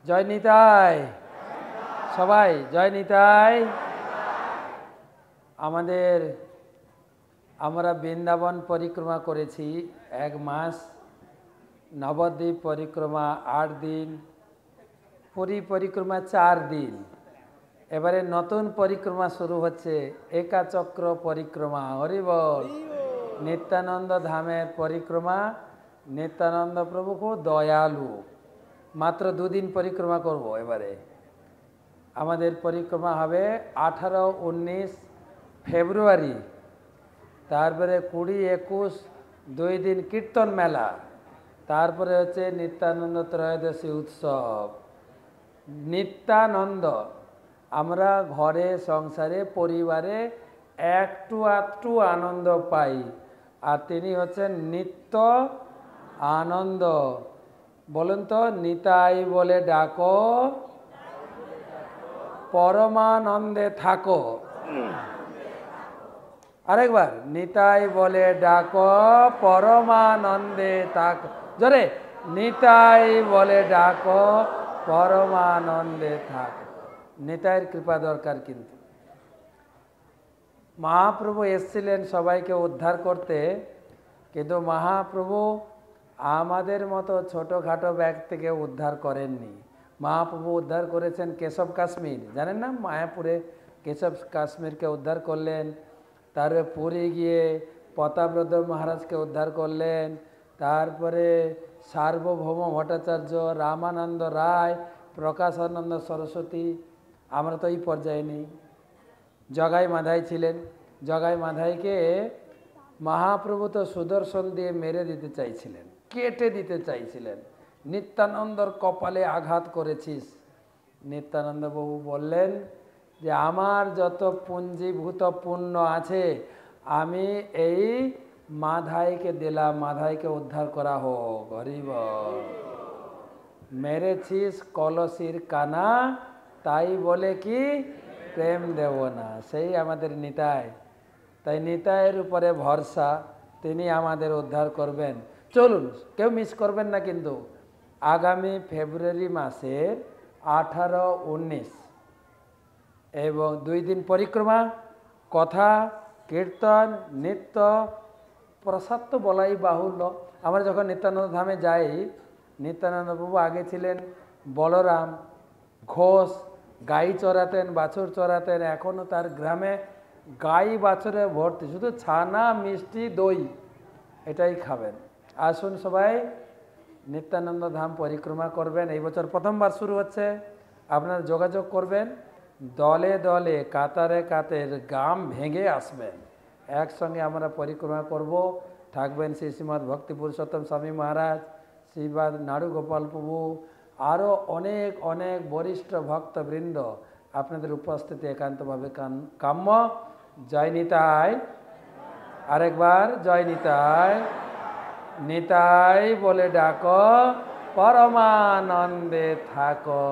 জয় নিতাই। সবাই জয় নিতাই। আমরা বৃন্দাবন পরিক্রমা করেছি 1 মাস, নবদ্বীপ পরিক্রমা 8 দিন, পুরী পরিক্রমা 4 দিন। এবারে নতুন পরিক্রমা শুরু হচ্ছে, একাচক্র পরিক্রমা। হরি বল। নিত্যানন্দ ধামের পরিক্রমা। নিত্যানন্দ প্রভু খুব দয়ালু, মাত্র 2 দিন পরিক্রমা করব। এবারে আমাদের পরিক্রমা হবে 18-19 ফেব্রুয়ারি, তারপরে 20-21 2 দিন কীর্তন মেলা, তারপরে হচ্ছে নিত্যানন্দ ত্রয়োদশী উৎসব। নিত্যানন্দ আমরা ঘরে সংসারে পরিবারে একটু আধটু আনন্দ পাই, আর তিনি হচ্ছেন নিত্য আনন্দ। বলুন তো, নিতাই বলে ডাকো, পরমানন্দে থাকো। আরেকবার, নিতাই বলে ডাকো, পরমানন্দে থাকো। জোরে, নিতাই বলে ডাকো, পরমানন্দে থাকো। নিতাইয়ের কৃপা দরকার। কিন্তু মহাপ্রভু এসেছিলেন সবাইকে উদ্ধার করতে, কিন্তু মহাপ্রভু আমাদের মতো ছোটোখাটো ব্যক্তিকে উদ্ধার করেননি। মহাপ্রভু উদ্ধার করেছেন কেশব কাশ্মীর, জানেন না? মায়াপুরে কেশব কাশ্মীরকে উদ্ধার করলেন। তারপরে পুরী গিয়ে প্রতাপব্রত মহারাজকে উদ্ধার করলেন। তারপরে সার্বভৌম ভট্টাচার্য, রামানন্দ রায়, প্রকাশানন্দ সরস্বতী। আমরা তো এই পর্যায়ে নেই। জগাই মাধাই ছিলেন। জগাই মাধাইকে মহাপ্রভু তো সুদর্শন দিয়ে মেরে দিতে চাইছিলেন, কেটে দিতে চাইছিলেন। নিত্যানন্দর কপালে আঘাত করেছিস। নিত্যানন্দ বাবু বললেন যে আমার যত পুঞ্জীভূত পুণ্য আছে আমি এই মাধাইকে দিলাম, মাধাইকে উদ্ধার করা হোক। গরিব মেরেছিস কলসির কানা, তাই বলে কি প্রেম দেব না। সেই আমাদের নিতাই। তাই নিতাইয়ের উপরে ভরসা, তিনি আমাদের উদ্ধার করবেন। চলুন, কেউ মিস করবেন না কিন্তু। আগামী ফেব্রুয়ারি মাসের 18-19 এবং 2 দিন পরিক্রমা, কথা, কীর্তন, নৃত্য, প্রসাদ তো বলাই বাহুল্য। আমরা যখন নিত্যানন্দ ধামে যাই, নিত্যানন্দ প্রভু আগে ছিলেন বলরাম ঘোষ, গাই চড়াতেন, বাছুর চড়াতেন। এখনও তার গ্রামে গাই বাছুরে ভর্তি, শুধু ছানা, মিষ্টি, দই, এটাই খাবেন। আসুন সবাই নিত্যানন্দ ধাম পরিক্রমা করবেন। এই বছর প্রথমবার শুরু হচ্ছে। আপনারা যোগাযোগ করবেন, দলে দলে কাতারে কাতারে গ্রাম ভেঙে আসবেন। একসঙ্গে আমরা পরিক্রমা করব। থাকবেন শ্রী শ্রীমৎ ভক্তি পুরুষোত্তম স্বামী মহারাজ, শ্রীবাদ নাড়ু গোপাল প্রভু, আরও অনেক অনেক বরিষ্ঠ ভক্তবৃন্দ। আপনাদের উপস্থিতি একান্তভাবে কাম্য। জয় নিতাই। আরেকবার, জয় নিতাই। নিতাই বলে ডাকো, পরমানন্দে থাকো।